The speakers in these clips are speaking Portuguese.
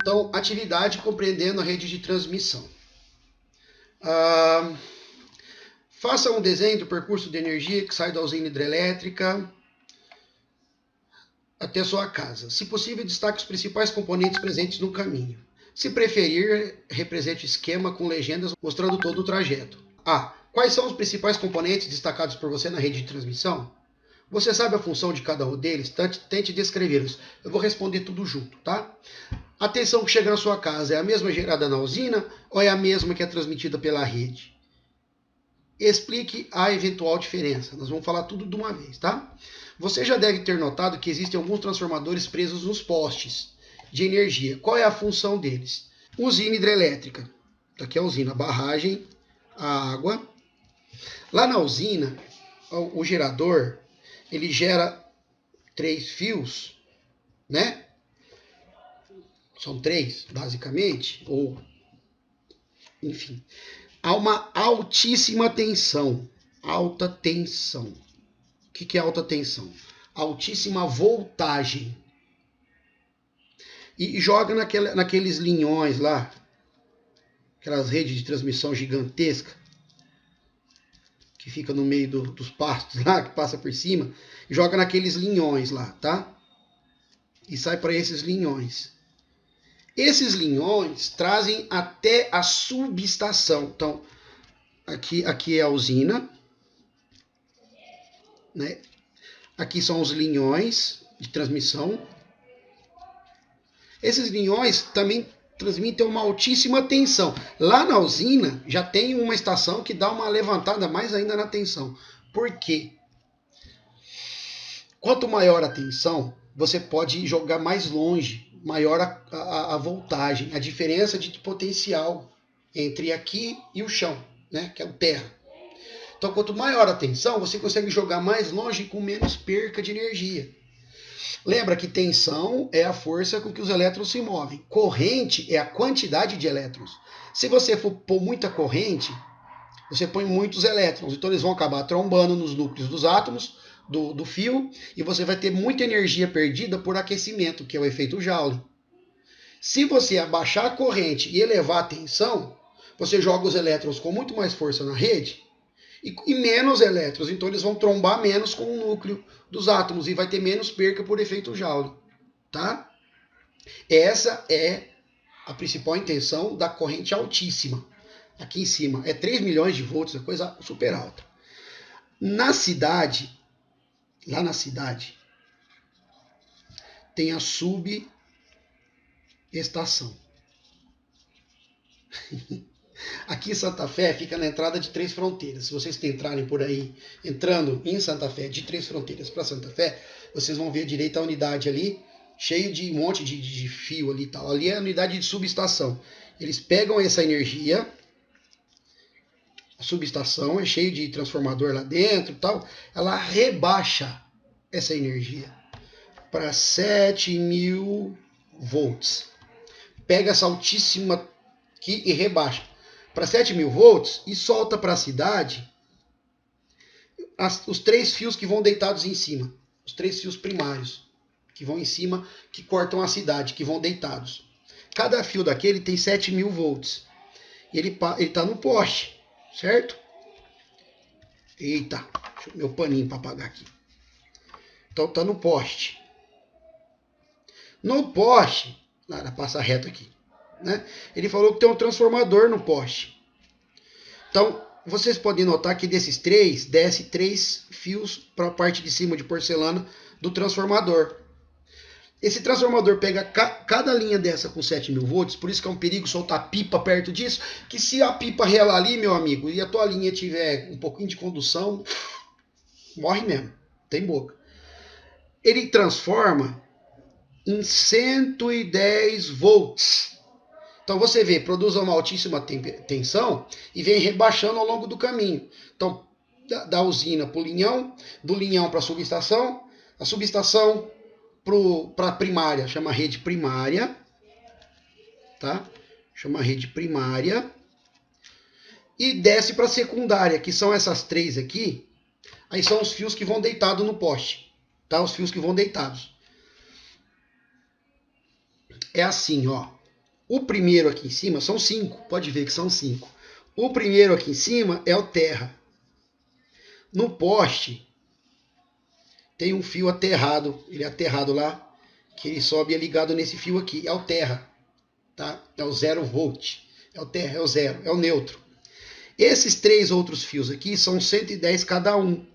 Então, atividade compreendendo a rede de transmissão. Ah, faça um desenho do percurso de energia que sai da usina hidrelétrica até sua casa. Se possível, destaque os principais componentes presentes no caminho. Se preferir, represente o esquema com legendas mostrando todo o trajeto. A. Quais são os principais componentes destacados por você na rede de transmissão? Você sabe a função de cada um deles? Tente descrevê-los. Eu vou responder tudo junto, tá? A tensão que chega na sua casa é a mesma gerada na usina ou é a mesma que é transmitida pela rede? Explique a eventual diferença. Nós vamos falar tudo de uma vez, tá? Você já deve ter notado que existem alguns transformadores presos nos postes de energia. Qual é a função deles? Usina hidrelétrica. Aqui é a usina, barragem, a água. Lá na usina, o gerador, ele gera 3 fios, né? São 3, basicamente, ou enfim. Há uma altíssima tensão. Alta tensão. O que é alta tensão? Altíssima voltagem. E joga naqueles linhões lá, aquelas redes de transmissão gigantesca, que fica no meio dos pastos lá, que passa por cima, e joga naqueles linhões lá, tá? E sai para esses linhões. Esses linhões trazem até a subestação. Então, aqui é a usina, né? Aqui são os linhões de transmissão. Esses linhões também transmitem uma altíssima tensão. Lá na usina já tem uma estação que dá uma levantada mais ainda na tensão. Por quê? Quanto maior a tensão, você pode jogar mais longe, maior a voltagem, a diferença de potencial entre aqui e o chão, né, que é o terra. Então, quanto maior a tensão, você consegue jogar mais longe com menos perca de energia. Lembra que tensão é a força com que os elétrons se movem. Corrente é a quantidade de elétrons. Se você for pôr muita corrente, você põe muitos elétrons. Então eles vão acabar trombando nos núcleos dos átomos do fio e você vai ter muita energia perdida por aquecimento, que é o efeito Joule. Se você abaixar a corrente e elevar a tensão, você joga os elétrons com muito mais força na rede e menos elétrons, então eles vão trombar menos com o núcleo dos átomos e vai ter menos perca por efeito Joule, tá? Essa é a principal intenção da corrente altíssima. Aqui em cima é 3 milhões de volts, é coisa super alta. Na cidade, lá na cidade, tem a subestação. Aqui em Santa Fé fica na entrada de Três Fronteiras. Se vocês entrarem por aí, entrando em Santa Fé, de Três Fronteiras para Santa Fé, vocês vão ver direito a unidade ali, cheio de um monte de fio ali e tal. Ali é a unidade de subestação. Eles pegam essa energia, a subestação é cheio de transformador lá dentro e tal, ela rebaixa essa energia para 7.000 volts. Pega essa altíssima aqui e rebaixa para 7.000 volts e solta para a cidade os 3 fios que vão deitados em cima. Os 3 fios primários que vão em cima, que cortam a cidade, que vão deitados. Cada fio daquele tem 7.000 volts. E ele está no poste, certo? Eita, deixa eu meu paninho para apagar aqui. Então está no poste. No poste, lá passa reto aqui, né? Ele falou que tem um transformador no poste. Então, vocês podem notar que desses 3, desce 3 fios para a parte de cima de porcelana do transformador. Esse transformador pega cada linha dessa com 7.000 volts, por isso que é um perigo soltar pipa perto disso, que se a pipa relar ali, meu amigo, e a tua linha tiver um pouquinho de condução, morre mesmo, tem boca. Ele transforma em 110 volts. Então você vê, produz uma altíssima tensão e vem rebaixando ao longo do caminho. Então, da usina para o linhão, do linhão para a subestação para a primária, chama rede primária, tá? Chama rede primária. E desce para a secundária, que são essas 3 aqui. Aí são os fios que vão deitados no poste, tá? Os fios que vão deitados. é assim, ó. O primeiro aqui em cima são 5, pode ver que são 5. O primeiro aqui em cima é o terra. No poste tem um fio aterrado, ele é aterrado lá, que ele sobe e é ligado nesse fio aqui, é o terra, tá? É o 0 volt, é o terra, é o zero, é o neutro. Esses 3 outros fios aqui são 110 cada um.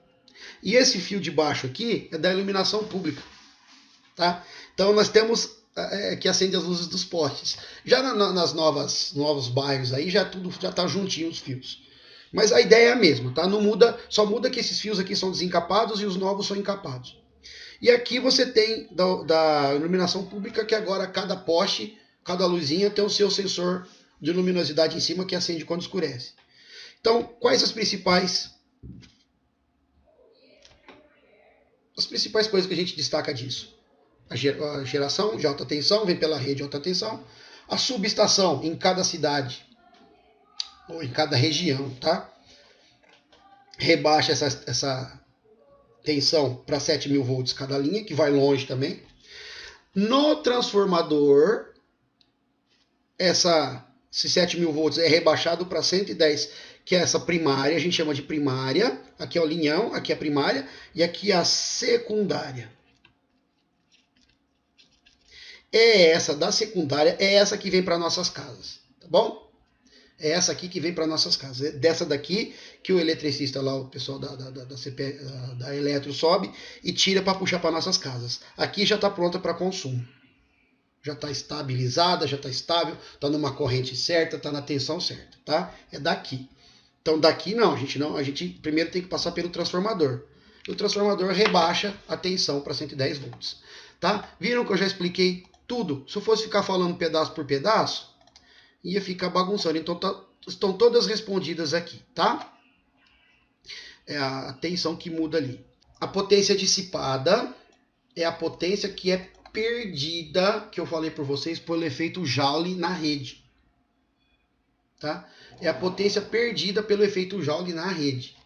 E esse fio de baixo aqui é da iluminação pública, tá? Então nós temos que acende as luzes dos postes. Já nas novos bairros aí já tá juntinho os fios. Mas a ideia é a mesma, tá? Não muda, só muda que esses fios aqui são desencapados e os novos são encapados. E aqui você tem da iluminação pública que agora cada poste, cada luzinha tem o seu sensor de luminosidade em cima que acende quando escurece. Então, quais as principais coisas que a gente destaca disso? A geração de alta tensão vem pela rede de alta tensão. A subestação em cada cidade ou em cada região, tá? Rebaixa essa tensão para 7.000 volts cada linha, que vai longe também. No transformador, esses 7.000 volts é rebaixado para 110, que é essa primária, a gente chama de primária. Aqui é o linhão, aqui é a primária, e aqui é a secundária. É essa da secundária, é essa que vem para nossas casas, tá bom? É essa aqui que vem para nossas casas. É dessa daqui que o eletricista lá, o pessoal da Eletro sobe e tira para puxar para nossas casas. Aqui já está pronta para consumo. Já está estabilizada, já está estável, está numa corrente certa, está na tensão certa, tá? É daqui. Então daqui não, a gente primeiro tem que passar pelo transformador. O transformador rebaixa a tensão para 110 volts, tá? Viram que eu já expliquei tudo? Se eu fosse ficar falando pedaço por pedaço, ia ficar bagunçando. Então estão todas respondidas aqui, tá? É a tensão que muda ali. A potência dissipada é a potência que é perdida, que eu falei por vocês, pelo efeito Joule na rede. Tá? É a potência perdida pelo efeito Joule na rede.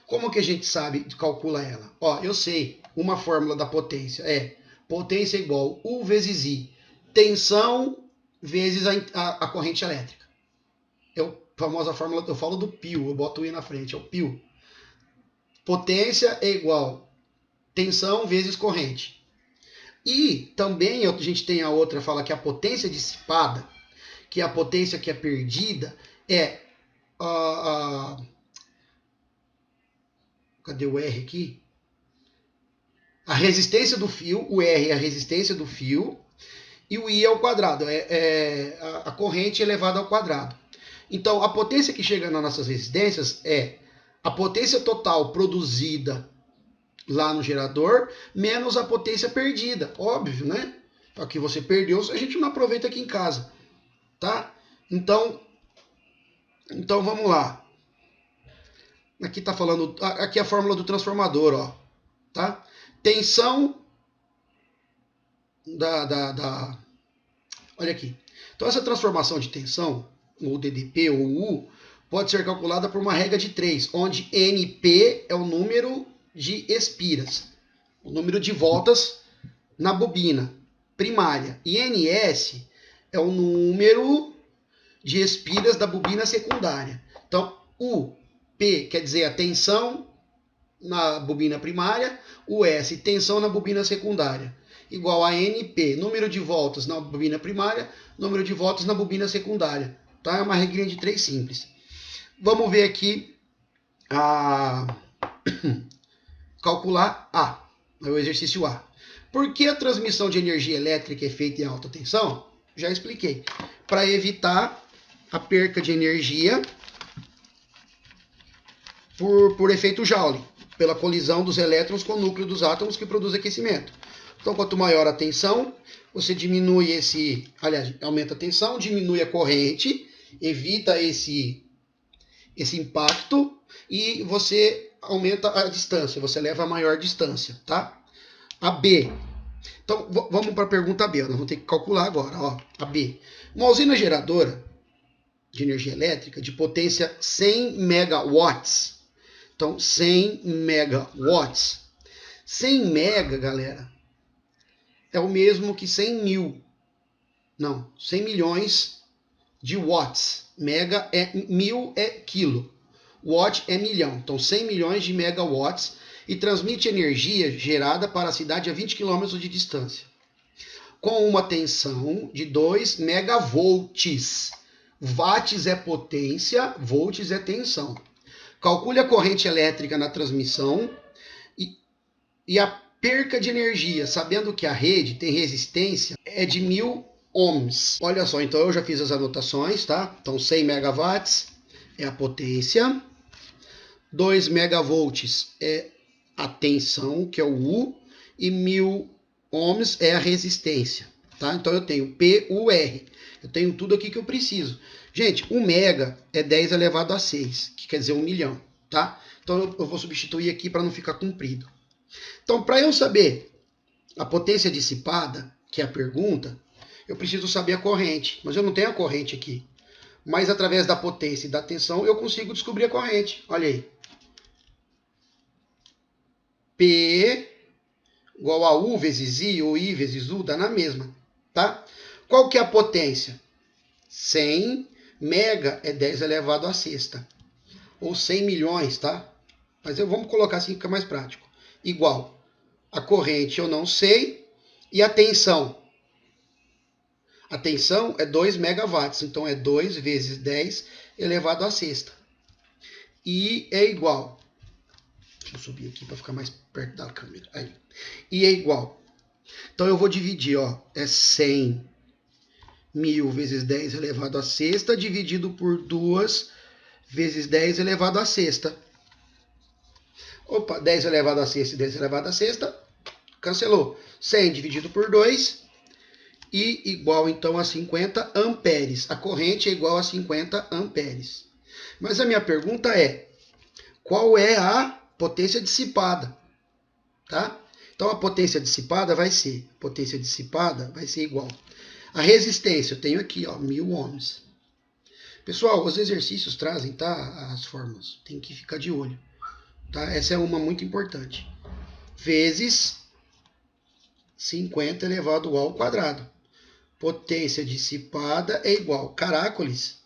Como que a gente sabe, calcula ela? Ó, eu sei, uma fórmula da potência é potência igual U vezes I, tensão vezes a corrente elétrica. É a famosa fórmula, eu falo do π, eu boto o I na frente, é o π. Potência é igual tensão vezes corrente. E também a gente tem a outra, fala que a potência dissipada, que é a potência que é perdida, é cadê o R aqui? A resistência do fio, o R é a resistência do fio, e o I é o quadrado, a corrente elevada ao quadrado. Então, a potência que chega nas nossas resistências é a potência total produzida lá no gerador, menos a potência perdida, óbvio, né? Aqui você perdeu, a gente não aproveita aqui em casa, tá? Então vamos lá. Aqui tá falando, aqui é a fórmula do transformador, ó, tá? Tensão olha aqui. Então essa transformação de tensão, ou DDP ou U, pode ser calculada por uma regra de 3, onde NP é o número de espiras, o número de voltas na bobina primária, e NS é o número de espiras da bobina secundária. Então, P quer dizer a tensão na bobina primária, o S, tensão na bobina secundária, igual a NP, número de voltas na bobina primária, número de voltas na bobina secundária. Tá? É uma regrinha de 3 simples. Vamos ver aqui calcular A, o exercício A. Por que a transmissão de energia elétrica é feita em alta tensão? Já expliquei. Para evitar a perca de energia por efeito Joule, pela colisão dos elétrons com o núcleo dos átomos que produz aquecimento. Então, quanto maior a tensão, você diminui aumenta a tensão, diminui a corrente, evita esse impacto e você aumenta a distância, você leva a maior distância, tá? A B. Então, vamos para a pergunta B, nós vamos ter que calcular agora, ó, a B. Uma usina geradora de energia elétrica de potência 100 megawatts. Então, 100 megawatts. 100 mega, galera, é o mesmo que 100 mil. Não, 100 milhões de watts. Mega é 1000 é quilo. Watt é milhão. Então 100 milhões de megawatts e transmite energia gerada para a cidade a 20 km de distância, com uma tensão de 2 megavolts. Watts é potência, volts é tensão. Calcule a corrente elétrica na transmissão e a perca de energia, sabendo que a rede tem resistência é de 1000 ohms. Olha só, então eu já fiz as anotações, tá? Então 100 megawatts é a potência, 2 megavolts é a tensão, que é o U, e 1000 ohms é a resistência, tá? Então eu tenho PUR, eu tenho tudo aqui que eu preciso. Gente, 1 mega é 10 elevado a 6, que quer dizer 1 milhão, tá? Então eu vou substituir aqui para não ficar comprido. Então, para eu saber a potência dissipada, que é a pergunta, eu preciso saber a corrente, mas eu não tenho a corrente aqui. Mas através da potência e da tensão eu consigo descobrir a corrente. Olha aí. P igual a U vezes I, ou I vezes U, dá na mesma, tá? Qual que é a potência? 100 mega é 10 elevado a sexta, ou 100 milhões, tá? Mas vamos colocar assim que fica mais prático. Igual, a corrente eu não sei, e a tensão? A tensão é 2 megawatts, então é 2 vezes 10 elevado a sexta. I é igual, deixa eu subir aqui para ficar mais perto da câmera. Aí. I é igual. Então eu vou dividir, ó, é 100 mil vezes 10 elevado a sexta, dividido por 2 vezes 10 elevado a sexta. Opa, 10 elevado a sexta e 10 elevado a sexta, cancelou. 100 dividido por 2, I igual então a 50 amperes. A corrente é igual a 50 amperes. Mas a minha pergunta é, qual é a potência dissipada? Tá? Então a potência dissipada vai ser igual. A resistência eu tenho aqui, ó, 1000 ohms. Pessoal, os exercícios trazem, tá, as fórmulas. Tem que ficar de olho. Tá? Essa é uma muito importante. Vezes 50 elevado ao quadrado. Potência dissipada é igual, caracoles,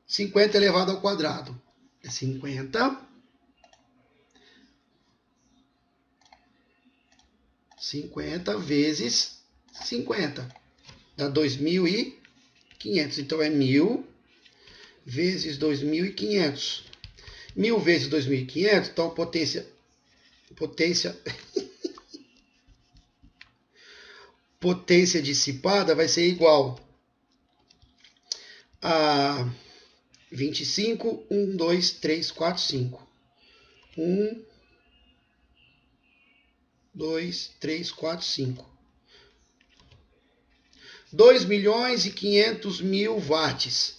50 elevado ao quadrado é 50. 50 vezes 50 dá 2.500. Então é 1000 vezes 2.500. 1000 vezes 2.500, então potência dissipada vai ser igual a 25, 1, 2, 3, 4, 5. 1, 2, 3, 4, 5. 2 milhões e 500 mil watts.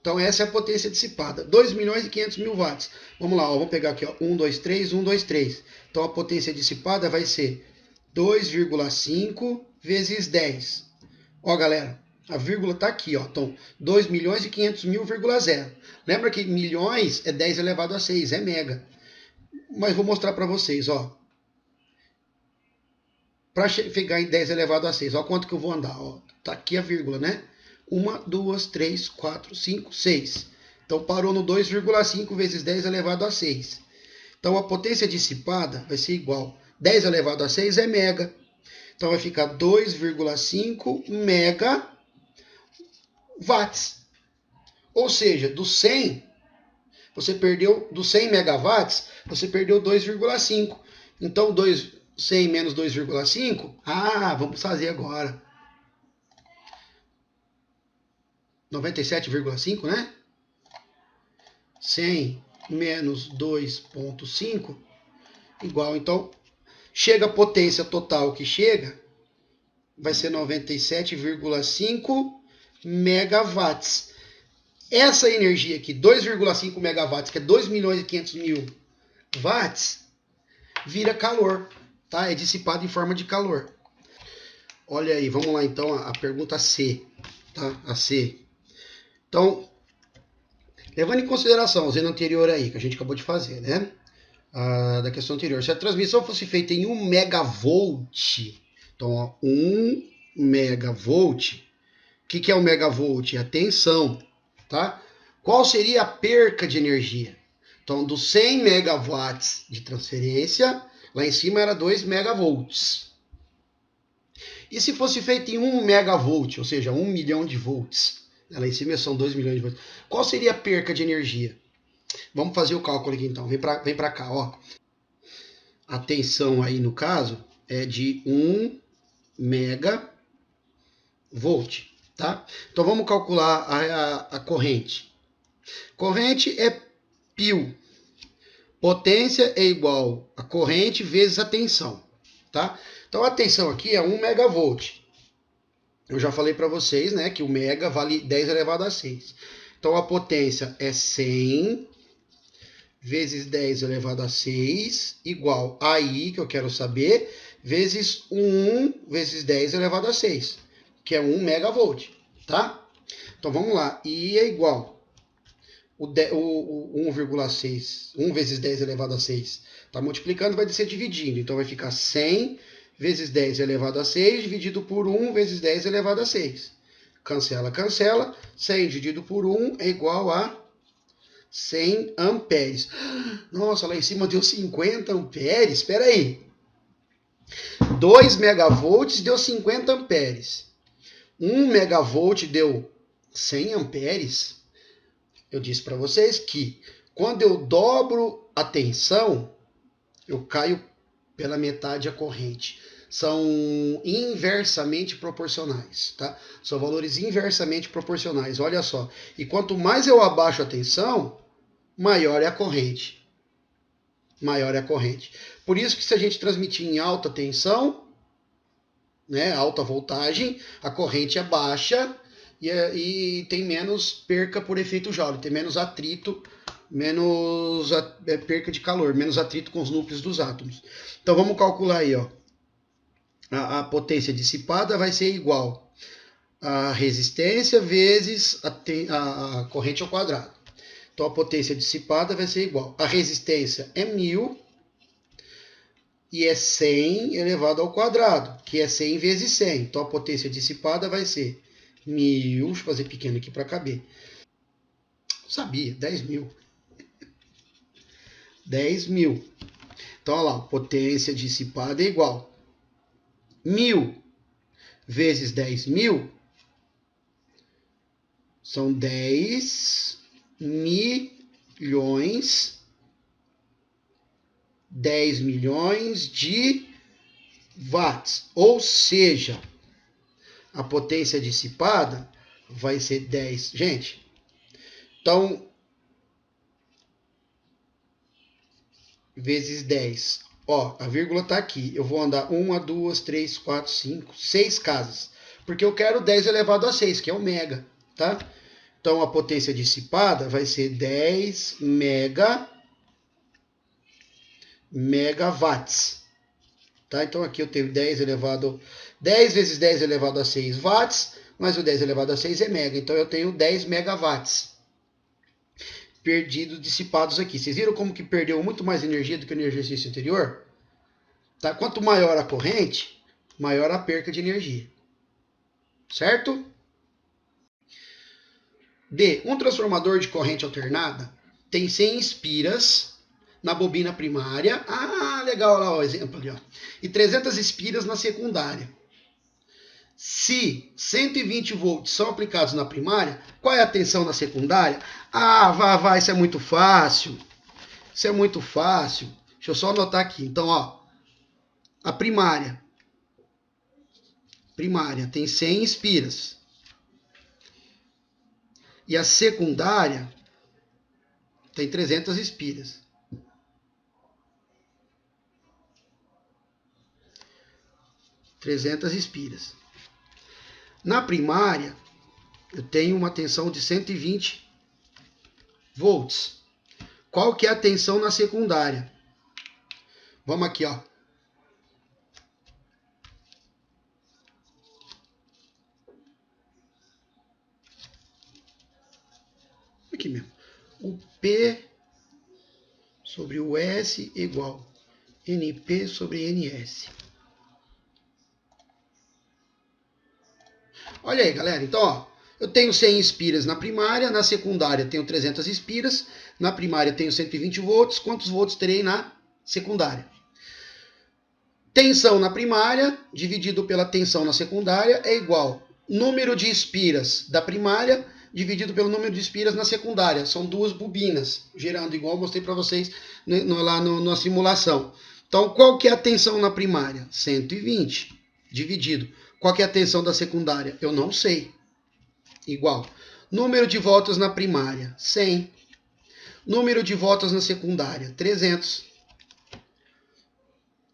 Então essa é a potência dissipada. 2 milhões e 500 mil watts. Vamos lá, ó, vamos pegar aqui, ó, 1, 2, 3, 1, 2, 3. Então a potência dissipada vai ser 2,5 vezes 10. Ó, galera, a vírgula está aqui, ó. Então, 2 milhões e 500 mil, vírgula 0. Lembra que milhões é 10 elevado a 6, é mega. Mas vou mostrar para vocês, ó. Para chegar em 10 elevado a 6, ó quanto que eu vou andar, ó. Tá aqui a vírgula, né? 1, 2, 3, 4, 5, 6. Então, parou no 2,5 vezes 10 elevado a 6. Então, a potência dissipada vai ser igual. 10 elevado a 6 é mega. Então, vai ficar 2,5 megawatts. Ou seja, do 100, você perdeu, dos 100 megawatts, você perdeu 2,5. Então, 100 menos 2,5, vamos fazer agora. 97,5, né? 100 menos 2,5 igual, então, chega a potência total que chega, vai ser 97,5 megawatts. Essa energia aqui, 2,5 megawatts, que é 2 milhões e 500 mil watts, vira calor, tá? É dissipado em forma de calor. Olha aí, vamos lá então a pergunta C, tá? A C. Então, levando em consideração o zeno anterior aí, que a gente acabou de fazer, né? Da questão anterior. Se a transmissão fosse feita em 1 megavolt, então, ó, 1 megavolt, o que é 1 megavolt? É a tensão, tá? Qual seria a perca de energia? Então, dos 100 megawatts de transferência, lá em cima era 2 megavolts. E se fosse feito em 1 megavolt, ou seja, 1 milhão de volts, lá em cima são 2 milhões de volts, qual seria a perca de energia? Vamos fazer o cálculo aqui então, vem para cá, ó. A tensão aí no caso é de 1 megavolt, tá? Então vamos calcular a corrente. Corrente é π. Potência é igual a corrente vezes a tensão, tá? Então a tensão aqui é 1 megavolt. Eu já falei para vocês, né, que o mega vale 10 elevado a 6. Então a potência é 100 vezes 10 elevado a 6 igual a I, que eu quero saber, vezes 1 vezes 10 elevado a 6, que é 1 megavolt, tá? Então vamos lá, I é igual o 1,6, 1 vezes 10 elevado a 6, tá multiplicando, vai descer dividindo, então vai ficar 100 vezes 10 elevado a 6 dividido por 1 vezes 10 elevado a 6. Cancela, cancela, 100 dividido por 1 é igual a 100 amperes. Nossa, lá em cima deu 50 amperes. Espera aí. 2 megavolts deu 50 amperes. 1 megavolt deu 100 amperes. Eu disse para vocês que quando eu dobro a tensão, eu caio pela metade a corrente. São inversamente proporcionais, tá? São valores inversamente proporcionais, olha só. E quanto mais eu abaixo a tensão, maior é a corrente. Maior é a corrente. Por isso que se a gente transmitir em alta tensão, né, alta voltagem, a corrente é baixa e tem menos perca por efeito Joule, tem menos atrito, menos perca de calor, menos atrito com os núcleos dos átomos. Então vamos calcular aí, ó. A potência dissipada vai ser igual a resistência vezes a corrente ao quadrado. Então a potência dissipada vai ser igual. A resistência é 1000 e é 100 elevado ao quadrado, que é 100 vezes 100. Então a potência dissipada vai ser 1000, deixa eu fazer pequeno aqui para caber. Sabia, 10.000. 10.000. Então olha lá, potência dissipada é igual 1000 vezes 10.000 são 10 milhões, 10 milhões de watts. Ou seja, a potência dissipada vai ser 10. Gente, então, vezes 10. Ó, a vírgula está aqui. Eu vou andar 1, 2, 3, 4, 5, 6 casas. Porque eu quero 10 elevado a 6, que é o mega, tá? Então, a potência dissipada vai ser 10 megawatts. Tá? Então, aqui eu tenho 10 vezes 10 elevado a 6 watts, mas o 10 elevado a 6 é mega. Então, eu tenho 10 megawatts perdidos, dissipados aqui. Vocês viram como que perdeu muito mais energia do que no exercício anterior? Tá? Quanto maior a corrente, maior a perca de energia. Certo? D. Um transformador de corrente alternada tem 100 espiras na bobina primária. Ah, legal lá o exemplo ali, ó. E 300 espiras na secundária. Se 120 volts são aplicados na primária, qual é a tensão na secundária? Ah, vai, isso é muito fácil. Isso é muito fácil. Deixa eu só anotar aqui. Então, ó, a primária tem 100 espiras. E a secundária tem 300 espiras. 300 espiras. Na primária, eu tenho uma tensão de 120 volts. Qual que é a tensão na secundária? Vamos aqui, ó. aqui mesmo, o P sobre o S igual NP sobre NS. Olha aí, galera. Então, ó, eu tenho 100 espiras na primária, na secundária tenho 300 espiras, na primária tenho 120 volts. Quantos volts terei na secundária? Tensão na primária dividido pela tensão na secundária é igual número de espiras da primária dividido pelo número de espiras na secundária. São duas bobinas gerando, igual eu mostrei para vocês lá na simulação. Então, qual que é a tensão na primária? 120 dividido. Qual que é a tensão da secundária? Eu não sei. Igual. Número de voltas na primária, 100. Número de voltas na secundária, 300.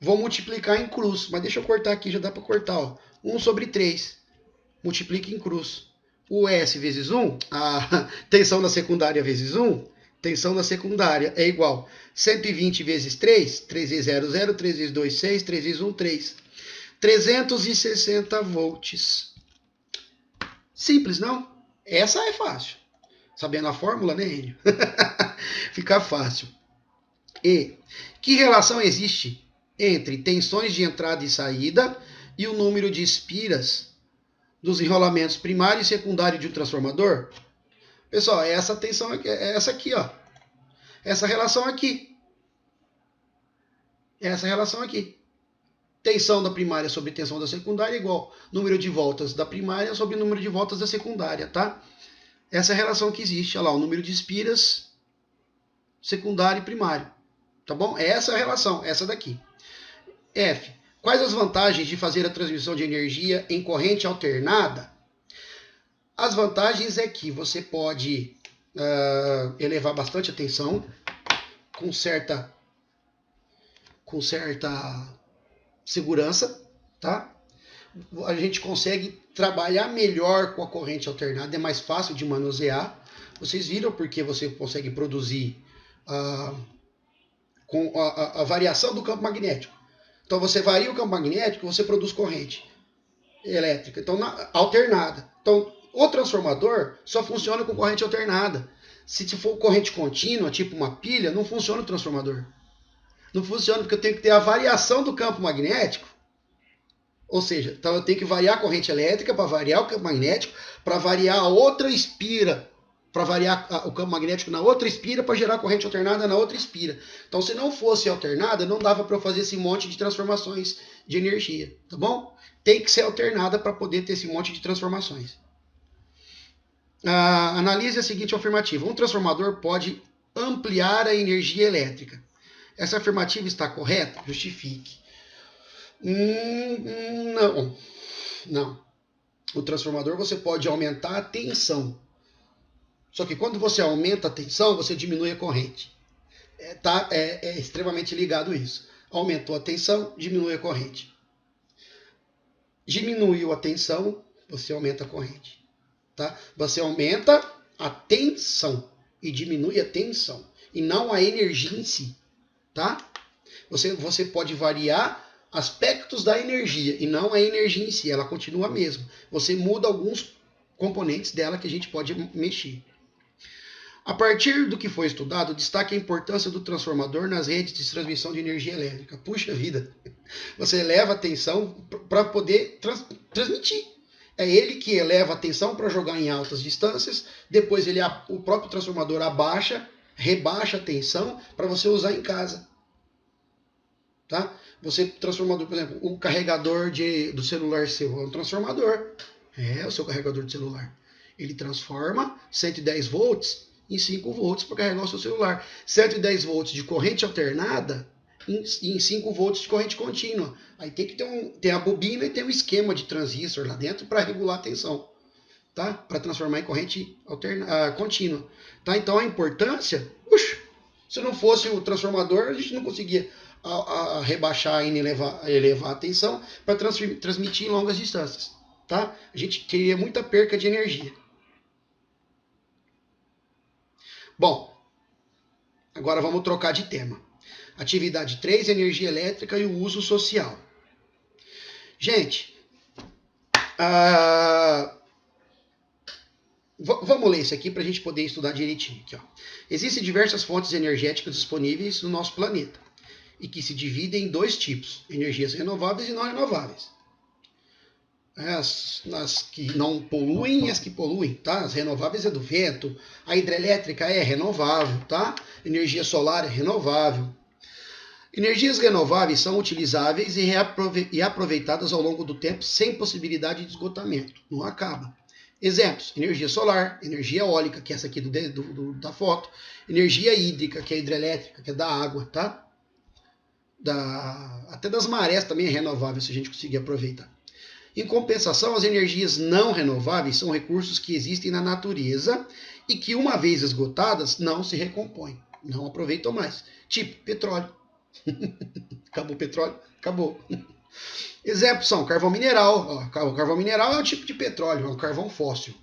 Vou multiplicar em cruz, mas deixa eu cortar aqui, já dá para cortar. Ó. 1 sobre 3. Multiplica em cruz. O S vezes 1, a tensão na secundária vezes 1, tensão na secundária é igual 120 vezes 3, 3 vezes 0, 0, 3 vezes 2, 6, 3 vezes 1, 3. 360 volts. Simples, não? Essa é fácil. Sabendo a fórmula, né, Enio? Fica fácil. E que relação existe entre tensões de entrada e saída e o número de espiras dos enrolamentos primário e secundário de um transformador? Pessoal, essa tensão aqui, essa aqui, ó. Essa relação aqui. Essa relação aqui. Tensão da primária sobre tensão da secundária é igual número de voltas da primária sobre número de voltas da secundária, tá? Essa é a relação que existe, olha lá, o número de espiras secundário e primário, tá bom? Essa é a relação, essa daqui. F. Quais as vantagens de fazer a transmissão de energia em corrente alternada? As vantagens é que você pode elevar bastante a tensão com certa segurança, tá? A gente consegue trabalhar melhor com a corrente alternada, é mais fácil de manusear. Vocês viram porque você consegue produzir com a variação do campo magnético. Então você varia o campo magnético, você produz corrente elétrica, então alternada. Então o transformador só funciona com corrente alternada. Se for corrente contínua, tipo uma pilha, não funciona o transformador. Não funciona porque eu tenho que ter a variação do campo magnético. Ou seja, então eu tenho que variar a corrente elétrica para variar o campo magnético, para variar a outra espira, para variar o campo magnético na outra espira, para gerar corrente alternada na outra espira. Então, se não fosse alternada, não dava para eu fazer esse monte de transformações de energia, tá bom? Tem que ser alternada para poder ter esse monte de transformações. Analise a seguinte afirmativa. Um transformador pode ampliar a energia elétrica. Essa afirmativa está correta? Justifique. Não. O transformador você pode aumentar a tensão. Só que quando você aumenta a tensão, você diminui a corrente. É extremamente ligado isso. Aumentou a tensão, diminui a corrente. Diminuiu a tensão, você aumenta a corrente. Tá? Você aumenta a tensão e diminui a tensão. E não a energia em si. Tá? Você pode variar aspectos da energia e não a energia em si, ela continua a mesma. Você muda alguns componentes dela que a gente pode mexer. A partir do que foi estudado, destaque a importância do transformador nas redes de transmissão de energia elétrica. Puxa vida, você eleva a tensão para poder transmitir. É ele que eleva a tensão para jogar em altas distâncias, depois o próprio transformador rebaixa a tensão para você usar em casa. Tá? Você transformador, por exemplo, o carregador do celular seu é um transformador. É o seu carregador de celular. Ele transforma 110 volts em 5 volts para carregar o seu celular. 110 volts de corrente alternada em 5 volts de corrente contínua. Aí tem que ter a bobina e tem um esquema de transistor lá dentro para regular a tensão. Tá? Para transformar em corrente contínua. Tá? Então a importância, se não fosse o transformador, a gente não conseguia rebaixar e elevar a tensão para transmitir em longas distâncias. Tá? A gente teria muita perca de energia. Bom, agora vamos trocar de tema. Atividade 3, energia elétrica e o uso social. Gente, Vamos ler isso aqui para a gente poder estudar direitinho. Aqui, ó. Existem diversas fontes energéticas disponíveis no nosso planeta e que se dividem em dois tipos: energias renováveis e não renováveis. As que não poluem e as que poluem, tá? As renováveis é do vento, a hidrelétrica é renovável, tá? Energia solar é renovável. Energias renováveis são utilizáveis e aproveitadas ao longo do tempo sem possibilidade de esgotamento, não acaba. Exemplos: energia solar, energia eólica, que é essa aqui da foto, energia hídrica, que é a hidrelétrica, que é da água, tá? Até das marés também é renovável se a gente conseguir aproveitar. Em compensação, as energias não renováveis são recursos que existem na natureza e que, uma vez esgotadas, não se recompõem, não aproveitam mais. Tipo, petróleo. Acabou o petróleo? Acabou. Exemplos são carvão mineral. O carvão mineral é um tipo de petróleo, é um carvão fóssil.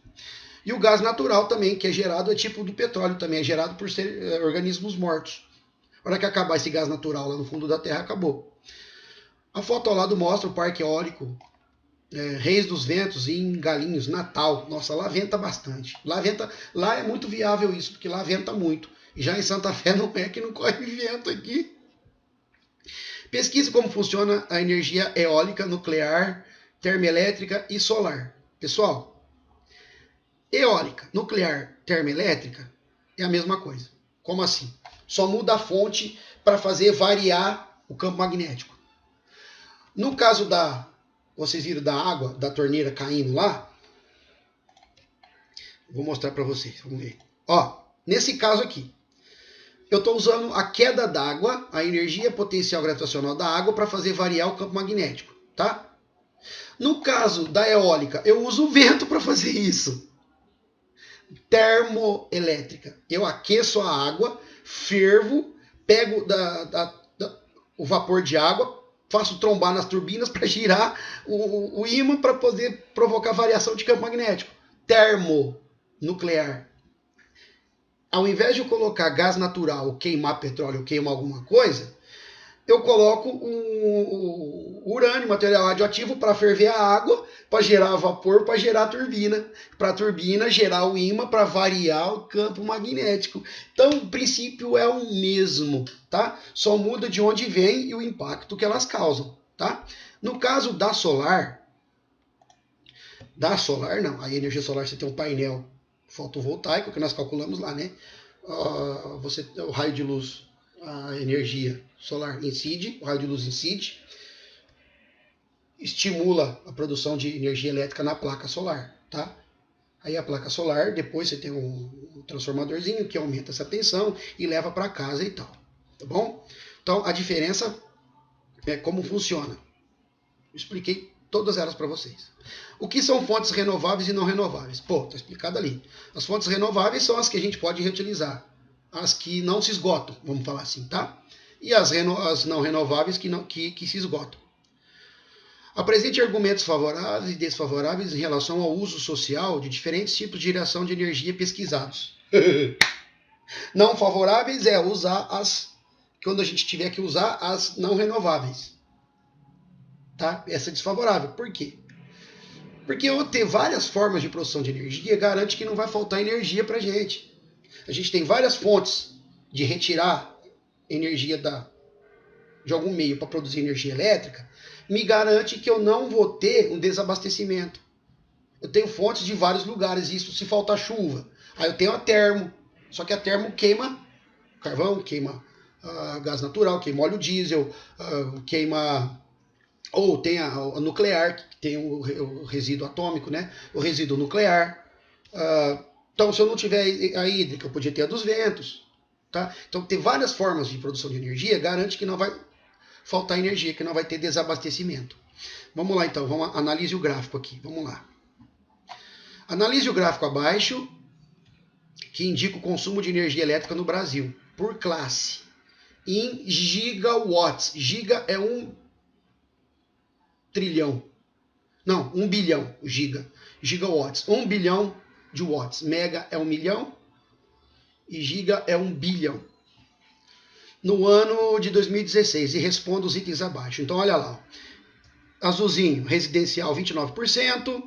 E o gás natural também, que é gerado, é tipo do petróleo também, é gerado por organismos mortos. A hora que acabar esse gás natural lá no fundo da Terra, acabou. A foto ao lado mostra o parque eólico Reis dos Ventos em Galinhos, Natal. Nossa, lá venta bastante. Lá é muito viável isso, porque lá venta muito. E já em Santa Fé não é que não corre vento aqui. Pesquise como funciona a energia eólica, nuclear, termoelétrica e solar. Pessoal, eólica, nuclear, termoelétrica é a mesma coisa. Como assim? Só muda a fonte para fazer variar o campo magnético. No caso vocês viram da água, da torneira caindo lá? Vou mostrar para vocês, vamos ver. Ó, nesse caso aqui, eu estou usando a queda d'água, a energia potencial gravitacional da água, para fazer variar o campo magnético, tá? No caso da eólica, eu uso o vento para fazer isso. Termoelétrica. Eu aqueço a água, fervo, pego o vapor de água, faço trombar nas turbinas para girar o ímã para poder provocar variação de campo magnético. Termonuclear. Ao invés de eu colocar gás natural, ou queimar petróleo, ou queimar alguma coisa, eu coloco um urânio, material radioativo, para ferver a água, para gerar vapor, para gerar a turbina. Para a turbina gerar o ímã para variar o campo magnético. Então, o princípio é o mesmo, tá? Só muda de onde vem e o impacto que elas causam, tá? No caso da solar não, a energia solar você tem um painel fotovoltaico, que nós calculamos lá, né? O raio de luz, a energia solar incide, o raio de luz incide, estimula a produção de energia elétrica na placa solar, tá? Aí a placa solar, depois você tem um transformadorzinho que aumenta essa tensão e leva para casa e tal, tá bom? Então a diferença é como funciona. Eu expliquei todas elas para vocês. O que são fontes renováveis e não renováveis? Pô, tá explicado ali. As fontes renováveis são as que a gente pode reutilizar, as que não se esgotam, vamos falar assim, tá? E as não renováveis que se esgotam. Apresente argumentos favoráveis e desfavoráveis em relação ao uso social de diferentes tipos de geração de energia pesquisados. Não favoráveis é usar quando a gente tiver que usar as não renováveis. Tá? Essa é desfavorável. Por quê? Porque eu ter várias formas de produção de energia garante que não vai faltar energia para a gente. A gente tem várias fontes de retirar energia de algum meio para produzir energia elétrica, me garante que eu não vou ter um desabastecimento. Eu tenho fontes de vários lugares, isso se faltar chuva. Aí eu tenho a termo, só que a termo queima carvão, queima gás natural, queima óleo diesel, queima... Ou tem a nuclear, que tem o resíduo atômico, né? O resíduo nuclear. Então, se eu não tiver a hídrica, eu podia ter a dos ventos. Tá? Então, ter várias formas de produção de energia garante que não vai faltar energia, que não vai ter desabastecimento. Vamos lá, então. Analise o gráfico aqui. Vamos lá. Analise o gráfico abaixo, que indica o consumo de energia elétrica no Brasil, por classe, em gigawatts. Giga é 1 trilhão. Não, 1 bilhão, giga. Gigawatts, 1 bilhão de watts. Mega é 1 milhão e giga é 1 bilhão. No ano de 2016, e responda os itens abaixo. Então, olha lá. Azulzinho, residencial 29%,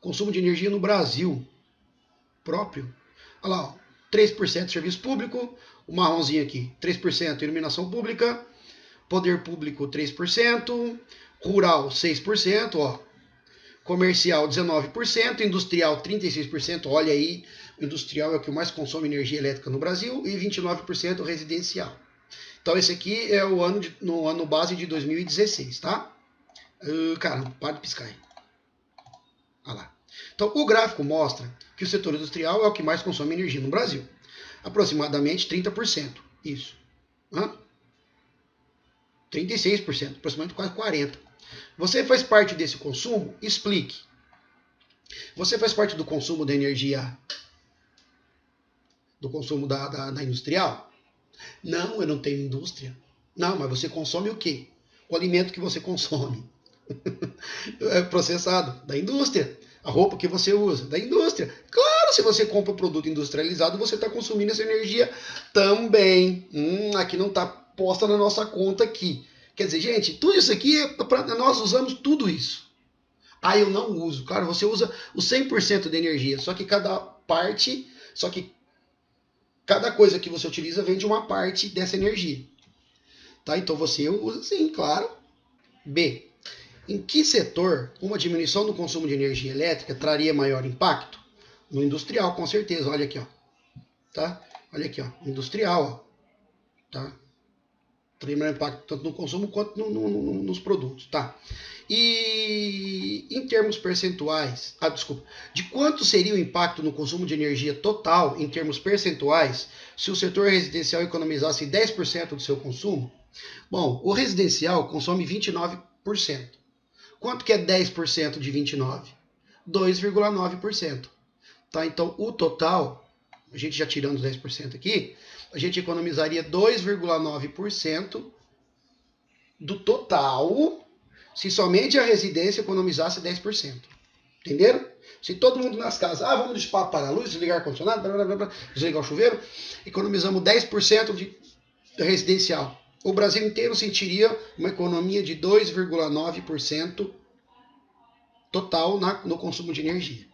consumo de energia no Brasil próprio. Olha lá, ó, 3% serviço público, o marronzinho aqui, 3% iluminação pública, poder público 3%, rural 6%, ó, comercial 19%, industrial 36%, olha aí, o industrial é o que mais consome energia elétrica no Brasil, e 29% residencial. Então esse aqui é o ano no ano base de 2016, tá? Caramba, para de piscar aí. Olha lá. Então o gráfico mostra que o setor industrial é o que mais consome energia no Brasil. Aproximadamente 30%. Isso. 36%, aproximadamente quase 40%. Você faz parte desse consumo? Explique. Você faz parte do consumo da energia, do consumo da industrial? Não, eu não tenho indústria. Não, mas você consome o quê? O alimento que você consome é processado da indústria. A roupa que você usa da indústria. Claro, se você compra um produto industrializado, você está consumindo essa energia também. Aqui não está posta na nossa conta aqui. Quer dizer, gente, tudo isso aqui, nós usamos tudo isso. Ah, eu não uso. Claro, você usa o 100% de energia, só que cada coisa que você utiliza vem de uma parte dessa energia. Tá? Então você usa sim, claro. B. Em que setor uma diminuição no consumo de energia elétrica traria maior impacto? No industrial, com certeza. Olha aqui, ó. Tá? Olha aqui, ó. Industrial, ó. Tá? Traria maior impacto tanto no consumo quanto nos produtos, tá? E em termos percentuais, de quanto seria o impacto no consumo de energia total em termos percentuais se o setor residencial economizasse 10% do seu consumo? Bom, o residencial consome 29%. Quanto que é 10% de 29%? 2,9%. Tá? Então, o total, a gente já tirando os 10% aqui, a gente economizaria 2,9% do total se somente a residência economizasse 10%. Entenderam? Se todo mundo nas casas, vamos apagar a luz, desligar o ar-condicionado, desligar o chuveiro, economizamos 10% de residencial. O Brasil inteiro sentiria uma economia de 2,9% total no consumo de energia.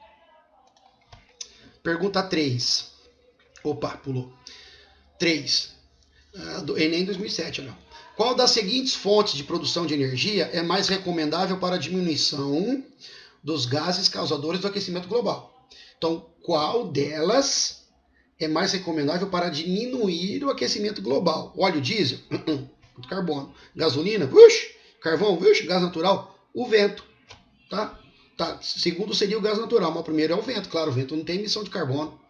Pergunta 3. Opa, pulou. 3. Do Enem 2007, olha. Qual das seguintes fontes de produção de energia é mais recomendável para a diminuição dos gases causadores do aquecimento global? Então, qual delas é mais recomendável para diminuir o aquecimento global? Óleo diesel? Carbono. Gasolina? Carvão? Gás natural? O vento. Tá? Segundo seria o gás natural, mas o primeiro é o vento. Claro, o vento não tem emissão de carbono.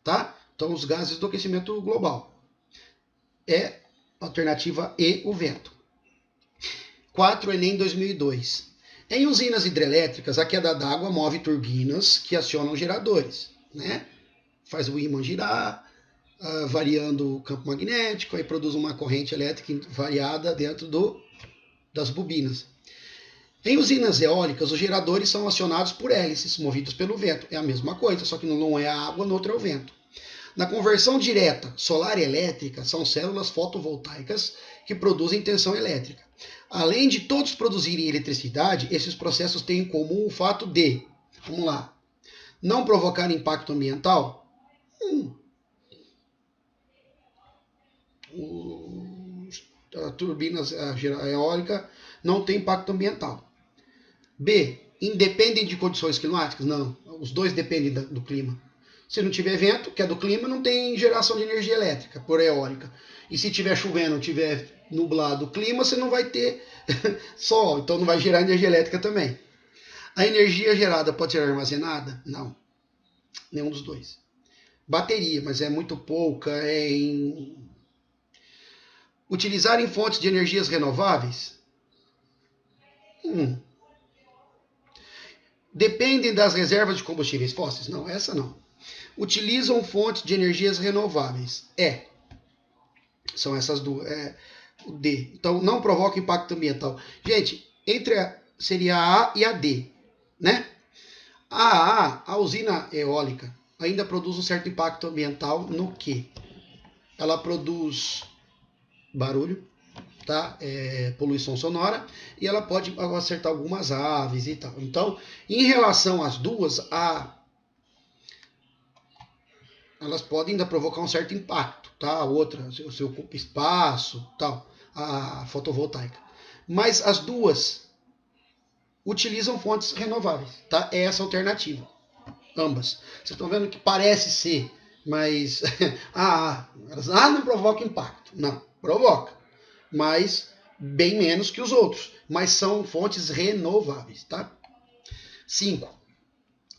Tá? Então, os gases do aquecimento global. É alternativa E, o vento. 4, Enem 2002. Em usinas hidrelétricas, a queda d'água move turbinas que acionam geradores, né? Faz o ímã girar, variando o campo magnético, aí produz uma corrente elétrica variada dentro das bobinas. Em usinas eólicas, os geradores são acionados por hélices movidos pelo vento. É a mesma coisa, só que não é a água, no outro é o vento. Na conversão direta solar e elétrica, são células fotovoltaicas que produzem tensão elétrica. Além de todos produzirem eletricidade, esses processos têm em comum o fato de, vamos lá, não provocar impacto ambiental. A turbina eólica não tem impacto ambiental. B, independem de condições climáticas? Não, os dois dependem do clima. Se não tiver vento, que é do clima, não tem geração de energia elétrica por eólica. E se tiver chovendo, tiver nublado o clima, você não vai ter sol, então não vai gerar energia elétrica também. A energia gerada pode ser armazenada? Não, nenhum dos dois. Bateria, mas é muito pouca. Utilizar em fontes de energias renováveis? Dependem das reservas de combustíveis fósseis? Não, essa não. Utilizam fontes de energias renováveis? São essas duas. O D. Então, não provoca impacto ambiental. Gente, seria a A e a D, né? A usina eólica, ainda produz um certo impacto ambiental no quê? Ela produz barulho, tá? Poluição sonora, e ela pode acertar algumas aves e tal. Então, em relação às duas, elas podem ainda provocar um certo impacto, tá? A outra, você ocupa espaço, tal, a fotovoltaica. Mas as duas utilizam fontes renováveis, tá? É essa a alternativa. Ambas. Vocês estão vendo que parece ser, mas elas não provocam impacto. Não, provoca. Mas bem menos que os outros. Mas são fontes renováveis, tá? 5.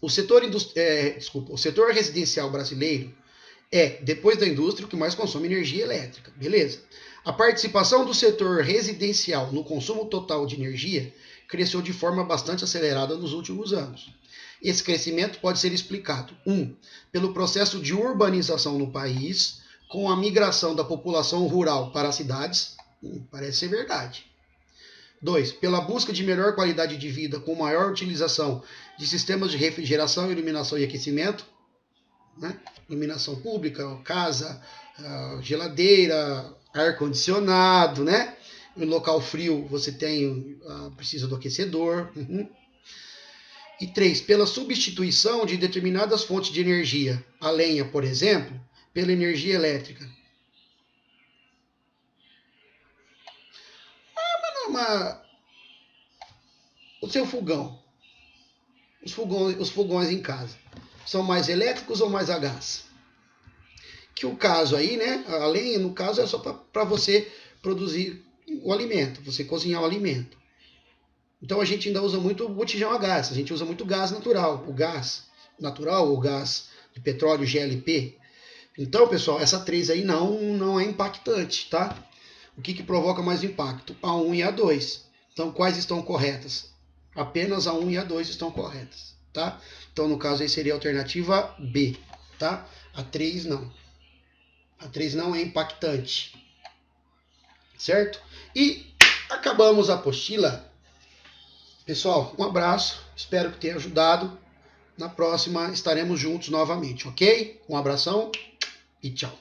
O setor residencial brasileiro depois da indústria, o que mais consome energia elétrica. Beleza. A participação do setor residencial no consumo total de energia cresceu de forma bastante acelerada nos últimos anos. Esse crescimento pode ser explicado, pelo processo de urbanização no país, com a migração da população rural para as cidades, parece ser verdade. 2. Pela busca de melhor qualidade de vida, com maior utilização de sistemas de refrigeração, iluminação e aquecimento, né? Iluminação pública, casa, geladeira, ar-condicionado, né? Em local frio você precisa do aquecedor. E 3, pela substituição de determinadas fontes de energia, a lenha, por exemplo, pela energia elétrica. O seu fogão, os fogões em casa, são mais elétricos ou mais a gás? Que o caso aí, né, a lenha, no caso, é só para você produzir o alimento, você cozinhar o alimento. Então a gente ainda usa muito botijão a gás, a gente usa muito gás natural, o gás natural ou gás de petróleo GLP. Então, pessoal, essa 3 aí não é impactante, tá? O que provoca mais impacto? A 1 e a 2. Então, quais estão corretas? Apenas a 1 e a 2 estão corretas, tá? Então, no caso aí seria a alternativa B, tá? A 3 não. A 3 não é impactante, certo? E acabamos a apostila. Pessoal, um abraço, espero que tenha ajudado. Na próxima estaremos juntos novamente, ok? Um abração e tchau.